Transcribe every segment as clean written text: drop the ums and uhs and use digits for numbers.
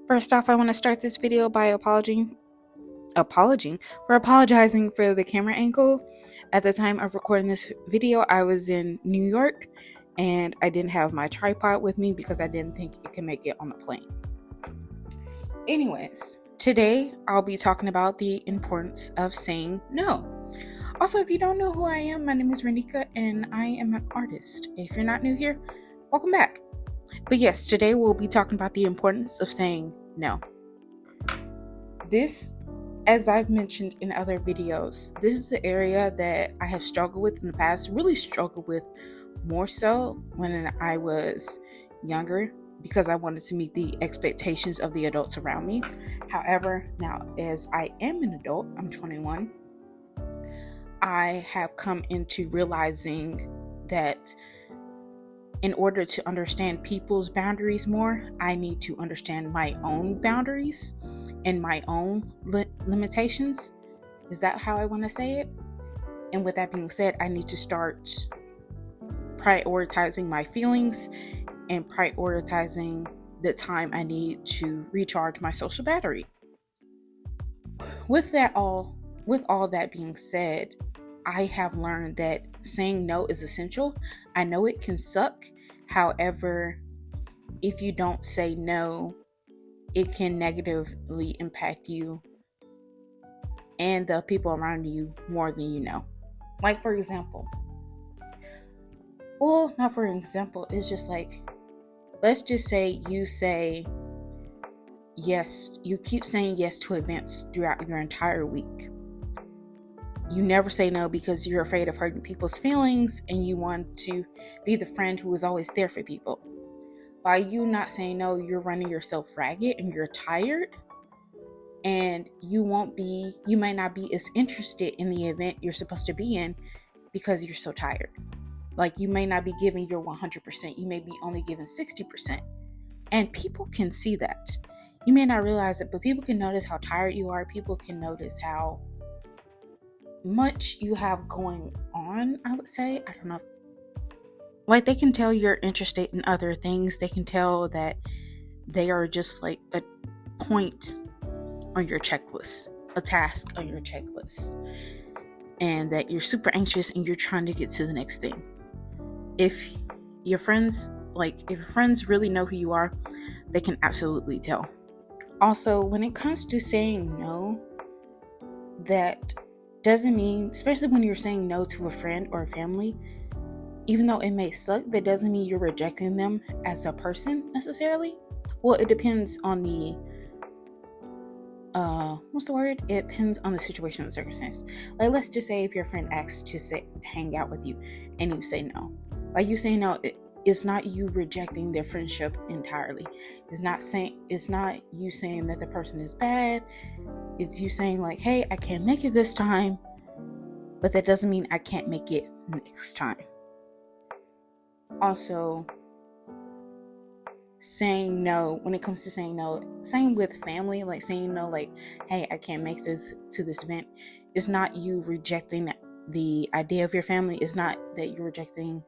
First off, I want to start this video by apologizing for the camera angle. At the time of recording this video, I was in New York and I didn't have my tripod with me because I didn't think it could make it on the plane. Anyways, today I'll be talking about the importance of saying no. Also, if you don't know who I am, my name is Renika and I am an artist. If you're not new here, welcome back. But yes, today we'll be talking about the importance of saying no. This, as I've mentioned in other videos, this is the area that I have struggled with in the past, really struggled with more so when I was younger because I wanted to meet the expectations of the adults around me. However, now as I am an adult, I'm 21, I have come into realizing that in order to understand people's boundaries more, I need to understand my own boundaries and my own limitations. Is that how I want to say it? And with that being said, I need to start prioritizing my feelings and prioritizing the time I need to recharge my social battery. With all that being said, I have learned that saying no is essential. I know it can suck. However, if you don't say no, it can negatively impact you and the people around you more than you know. Like, for example, it's just like, let's just say you say yes, you keep saying yes to events throughout your entire week. You never say no because you're afraid of hurting people's feelings and you want to be the friend who is always there for people. By you not saying no, you're running yourself ragged and you're tired, and you may not be as interested in the event you're supposed to be in because you're so tired. Like, you may not be giving your 100%, you may be only giving 60%. And people can see that. You may not realize it, but people can notice how tired you are. People can notice how much you have going on, I would say. I don't know. Like, they can tell you're interested in other things. They can tell that they are just like a point on your checklist, a task on your checklist, and that you're super anxious and you're trying to get to the next thing. If your friends really know who you are, they can absolutely tell. Also, when it comes to saying no, that doesn't mean, especially when you're saying no to a friend or a family, even though it may suck, that doesn't mean you're rejecting them as a person necessarily. Well, it depends on the it depends on the situation and circumstance. Like, let's just say if your friend asks to hang out with you and you say no. Like, you say no, it's not you rejecting their friendship entirely. It's not you saying that the person is bad. It's you saying like, hey, I can't make it this time, but that doesn't mean I can't make it next time. Also, saying no, when it comes to saying no, same with family, like saying no, like, hey, I can't make this to this event. It's not you rejecting the idea of your family. It's not that you're rejecting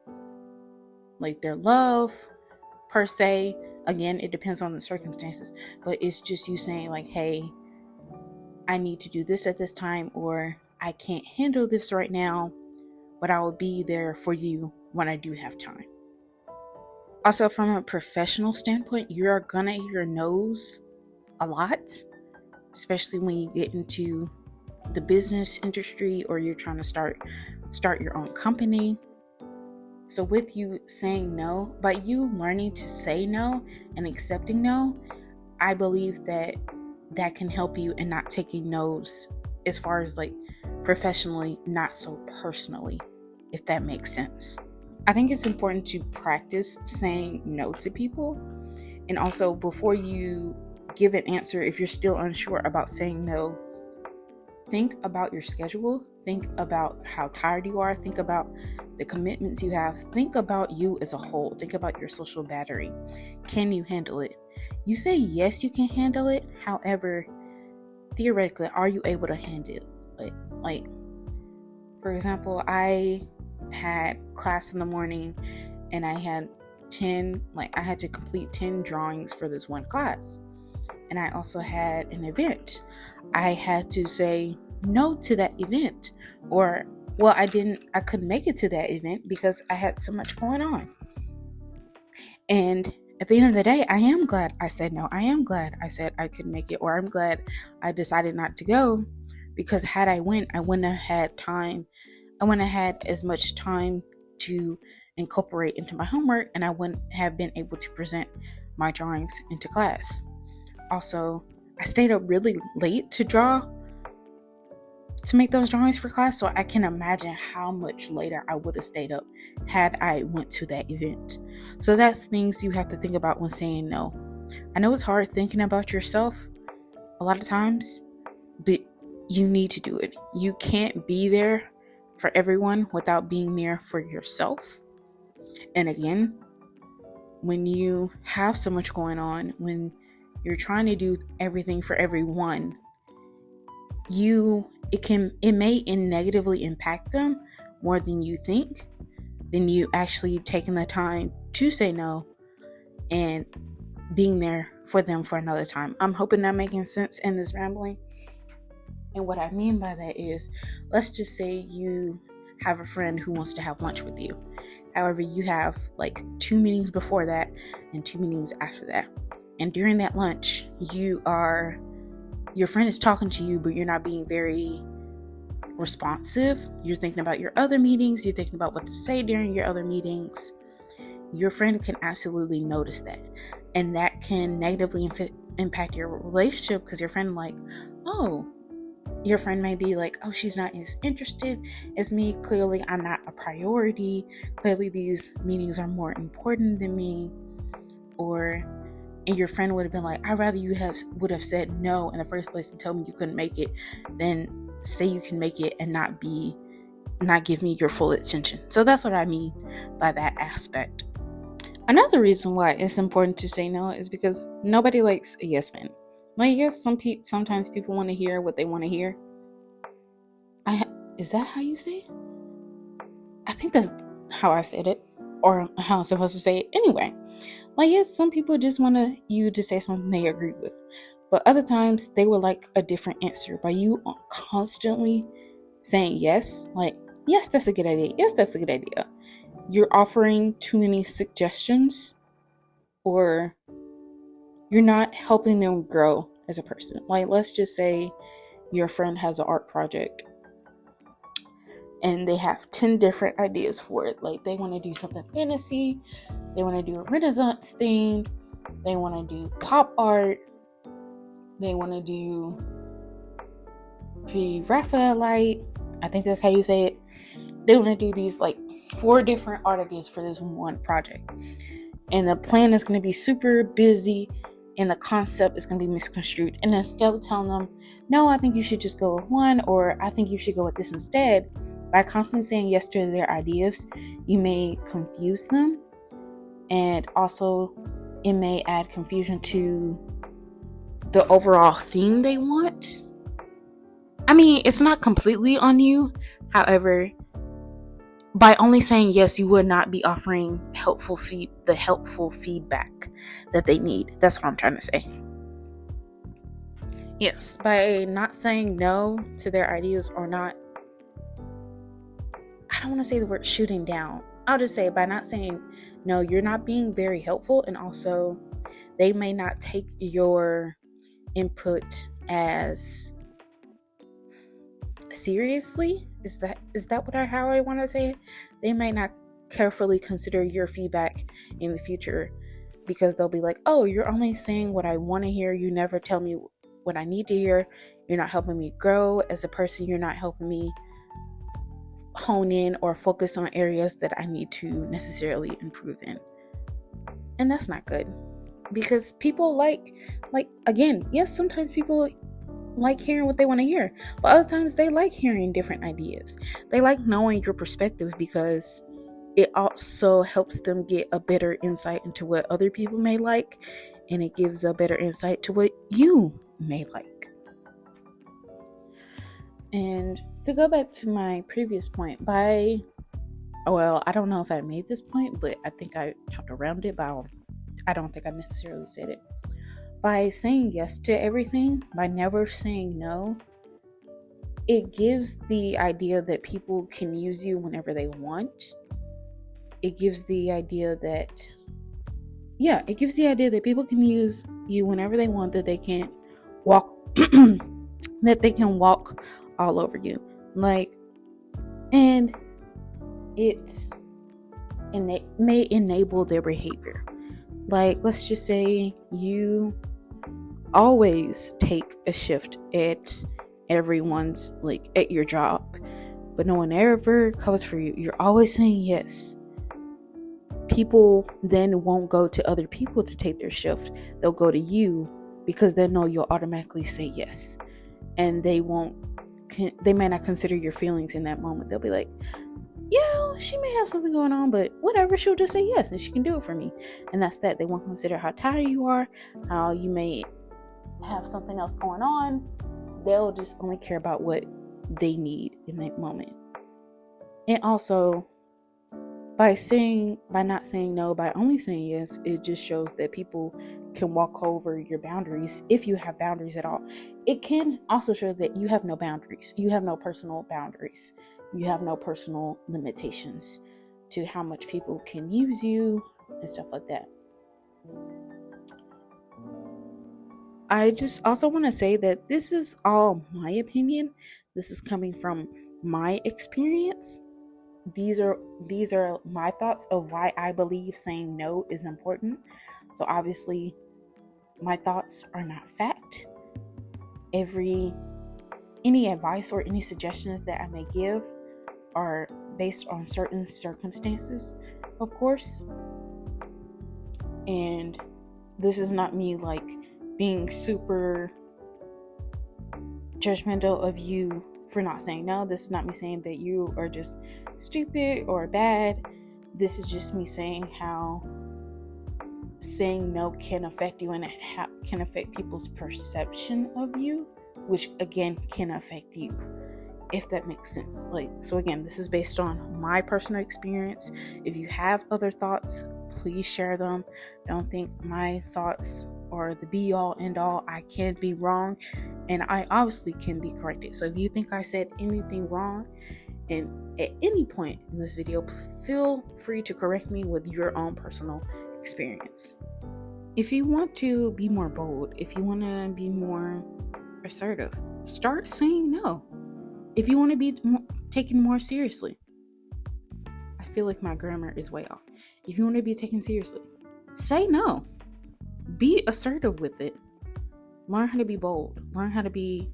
like their love per se. Again, it depends on the circumstances, but it's just you saying like, hey, I need to do this at this time, or I can't handle this right now, but I will be there for you when I do have time. Also, from a professional standpoint, you're gonna hear no's a lot, especially when you get into the business industry or you're trying to start your own company. So with you saying no, by you learning to say no and accepting no, I believe that can help you in not taking no's as far as like professionally, not so personally, if that makes sense. I think it's important to practice saying no to people. And also, before you give an answer, if you're still unsure about saying no, think about your schedule. Think about how tired you are. Think about the commitments you have. Think about you as a whole. Think about your social battery. Can you handle it? You say yes, you can handle it. However, theoretically, are you able to handle it? Like, for example, I had class in the morning and I had to complete 10 drawings for this one class. and I also had an event. I had to say no to that event, or well, I couldn't make it to that event because I had so much going on. And at the end of the day, I am glad I said no. I am glad I said I couldn't make it, or I'm glad I decided not to go, because had I went, I wouldn't have had time. I wouldn't have had as much time to incorporate into my homework, and I wouldn't have been able to present my drawings into class. Also, I stayed up really late to make those drawings for class, so I can imagine how much later I would have stayed up had I went to that event. So that's things you have to think about when saying no. I know it's hard thinking about yourself a lot of times, but you need to do it. You can't be there for everyone without being there for yourself. And again, when you have so much going on, when you're trying to do everything for everyone, it may negatively impact them more than you think, than you actually taking the time to say no and being there for them for another time. I'm hoping I'm making sense in this rambling. And what I mean by that is, let's just say you have a friend who wants to have lunch with you. However, you have like 2 meetings before that and 2 meetings after that. And during that lunch, your friend is talking to you, but you're not being very responsive. You're thinking about your other meetings. You're thinking about what to say during your other meetings. Your friend can absolutely notice that. And that can negatively impact your relationship, because your friend may be like, oh, she's not as interested as me. Clearly, I'm not a priority. Clearly, these meetings are more important than me. And your friend would have been like, I'd rather you would have said no in the first place and told me you couldn't make it than say you can make it and not give me your full attention. So that's what I mean by that aspect. Another reason why it's important to say no is because nobody likes a yes man. Like, yes, sometimes people want to hear what they want to hear. Is that how you say it? I think that's how I said it, or how I'm supposed to say it anyway. Like, yes, some people just want you to say something they agree with, but other times they would like a different answer. By you constantly saying yes, like, yes, that's a good idea. Yes, that's a good idea. You're offering too many suggestions, or you're not helping them grow as a person. Like, let's just say your friend has an art project and they have 10 different ideas for it. Like, they want to do something fantasy, they want to do a Renaissance theme, they want to do pop art, they want to do Pre-Raphaelite, I think that's how you say it. They want to do these like 4 different art ideas for this one project. And the plan is going to be super busy, and the concept is going to be misconstrued. And instead of telling them, no, I think you should just go with one, or I think you should go with this instead, by constantly saying yes to their ideas, you may confuse them, and also it may add confusion to the overall theme they want. I mean, it's not completely on you. However, by only saying yes, you would not be offering the helpful feedback that they need. That's what I'm trying to say. Yes, by not saying no to their ideas, or not, I don't want to say the word shooting down. I'll just say by not saying no, you're not being very helpful, and also they may not take your input as seriously. Is that how I want to say it? They might not carefully consider your feedback in the future, because they'll be like, oh, you're only saying what I want to hear. You never tell me what I need to hear. You're not helping me grow as a person. You're not helping me hone in or focus on areas that I need to necessarily improve in. And that's not good, because people like again, yes, sometimes people like hearing what they want to hear, but other times they like hearing different ideas. They like knowing your perspective, because it also helps them get a better insight into what other people may like, and it gives a better insight to what you may like. And to go back to my previous point, I don't know if I made this point, but I think I talked around it, but I don't think I necessarily said it. By saying yes to everything, by never saying no, it gives the idea that people can use you whenever they want. It gives the idea that, it gives the idea that people can use you whenever they want, that they can walk, that they can walk all over you. And it may enable their behavior. Let's just say you always take a shift at everyone's, at your job, but no one ever covers for you. You're always saying yes. People then won't go to other people to take their shift. They'll go to you because they know you'll automatically say yes. And they may not consider your feelings in that moment. They'll be like, she may have something going on, but whatever, she'll just say yes and she can do it for me. And that's that. They won't consider how tired you are, how you may have something else going on. They'll just only care about what they need in that moment. And also, by not saying no, by only saying yes, it just shows that people can walk over your boundaries if you have boundaries at all. It can also show that you have no boundaries. You have no personal boundaries. You have no personal limitations to how much people can use you and stuff like that. I just also want to say that this is all my opinion. This is coming from my experience. These are my thoughts of why I believe saying no is important. So obviously, my thoughts are not fact. Any advice or any suggestions that I may give are based on certain circumstances, of course. And this is not me being super judgmental of you for not saying no. This is not me saying that you are just stupid or bad. This is just me saying how saying no can affect you, and it can affect people's perception of you, which again can affect you, if that makes sense. So again, this is based on my personal experience. If you have other thoughts, please share them. Don't think my thoughts are the be all end all. I can be wrong, and I obviously can be corrected. So if you think I said anything wrong, and at any point in this video, feel free to correct me with your own personal experience. If you want to be more bold, if you want to be more assertive, start saying no. If you want to be taken more seriously, I feel like my grammar is way off. If you want to be taken seriously, say no. Be assertive with it. Learn how to be bold. Learn how to be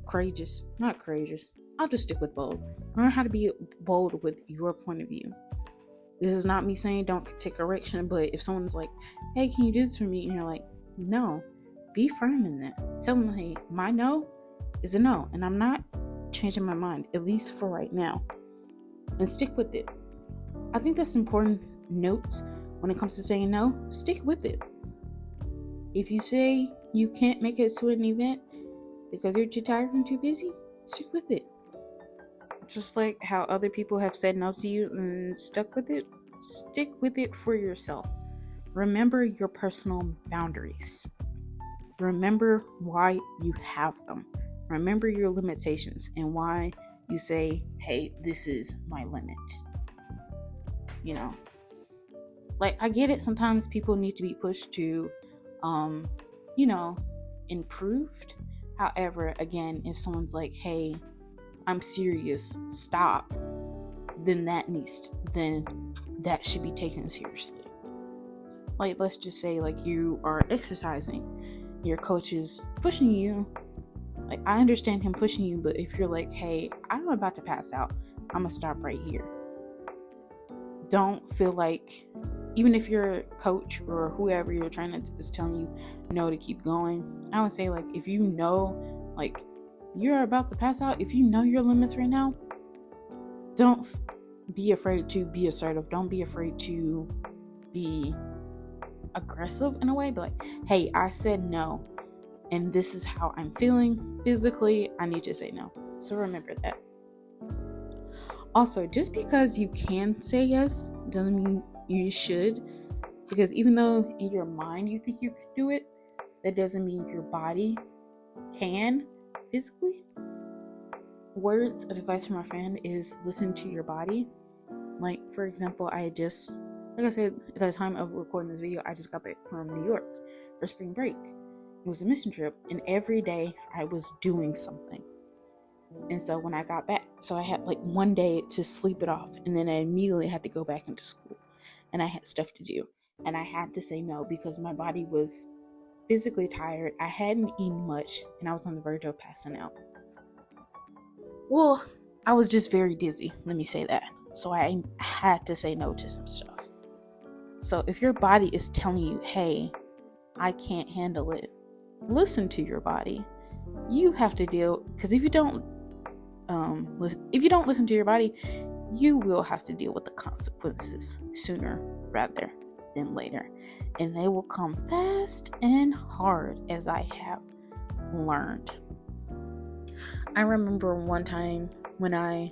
courageous. Not courageous. I'll just stick with bold. Learn how to be bold with your point of view. This is not me saying don't take correction, but if someone's like, hey, can you do this for me? And you're like, no, be firm in that. Tell them, hey, my no is a no, and I'm not changing my mind, at least for right now. And stick with it. I think that's important notes when it comes to saying no. Stick with it. If you say you can't make it to an event because you're too tired and too busy, stick with it. Just like how other people have said no to you and stuck with it, stick with it for yourself. Remember your personal boundaries. Remember why you have them. Remember your limitations and why you say, hey, this is my limit. I get it. Sometimes people need to be pushed to, improved. However, again, if someone's like, hey, I'm serious, stop, then that should be taken seriously. Let's just say you are exercising, your coach is pushing you. I understand him pushing you, but if you're like, hey, I'm about to pass out, I'm gonna stop right here. Don't feel like, even if your coach or whoever you're trying to is telling you no to keep going, I would say if you know you're about to pass out, if you know your limits right now, don't be afraid to be assertive. Don't be afraid to be aggressive in a way. But hey, I said no, and this is how I'm feeling physically. I need to say no. So remember that. Also, just because you can say yes doesn't mean you should, because even though in your mind you think you could do it, That doesn't mean your body can physically. Words of advice from my friend is listen to your body. Like, for example, like I said, at the time of recording this video, I just got back from New York for spring break. It was a mission trip, and every day I was doing something. And so when I got back, so I had like one day to sleep it off, and then I immediately had to go back into school, and I had stuff to do, and I had to say no because my body was physically tired. I hadn't eaten much, and I was on the verge of passing out. Well, I was just very dizzy, let me say that. So I had to say no to some stuff. So if your body is telling you, hey, I can't handle it, listen to your body. You have to deal, because if you don't listen to your body, you will have to deal with the consequences sooner rather than later, and they will come fast and hard, as I have learned. I remember one time when I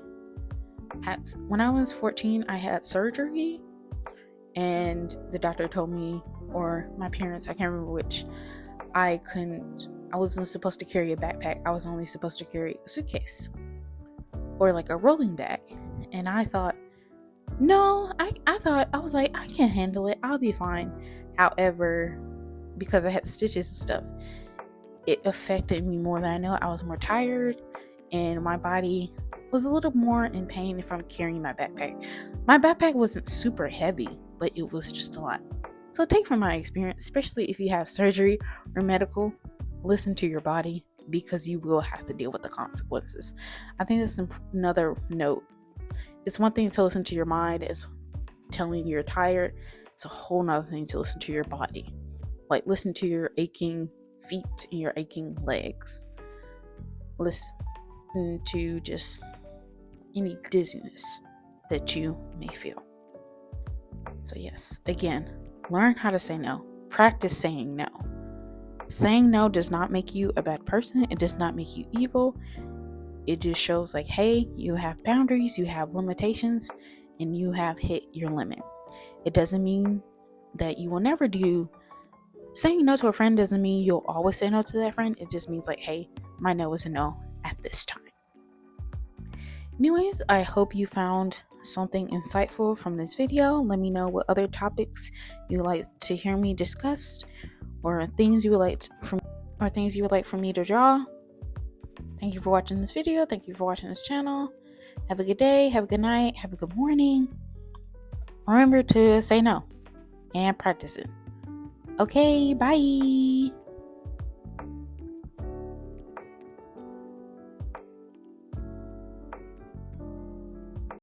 was 14, I had surgery, and the doctor told me, or my parents, I can't remember which, I wasn't supposed to carry a backpack. I was only supposed to carry a suitcase or like a rolling bag. And I thought, no, I was like, I can handle it. I'll be fine. However, because I had stitches and stuff, it affected me more than I know. I was more tired, and my body was a little more in pain from carrying my backpack. My backpack wasn't super heavy, but it was just a lot. So take from my experience, especially if you have surgery or medical, listen to your body, because you will have to deal with the consequences. I think that's another note. It's one thing to listen to your mind, it's telling you you're tired. It's a whole nother thing to listen to your body. Like, listen to your aching feet and your aching legs. Listen to just any dizziness that you may feel. So yes, again, learn how to say no. Practice saying no. Saying no does not make you a bad person. It does not make you evil. It just shows like, hey, you have boundaries, you have limitations, and you have hit your limit. It doesn't mean that you will never do. Saying no to a friend doesn't mean you'll always say no to that friend. It just means like, hey, my no is a no at this time. Anyways, I hope you found something insightful from this video. Let me know what other topics you would like to hear me discuss, or things you would like for me to draw. Thank you for watching this video. Thank you for watching this channel. Have a good day, have a good night, have a good morning. Remember to say no and practice it. Okay, bye.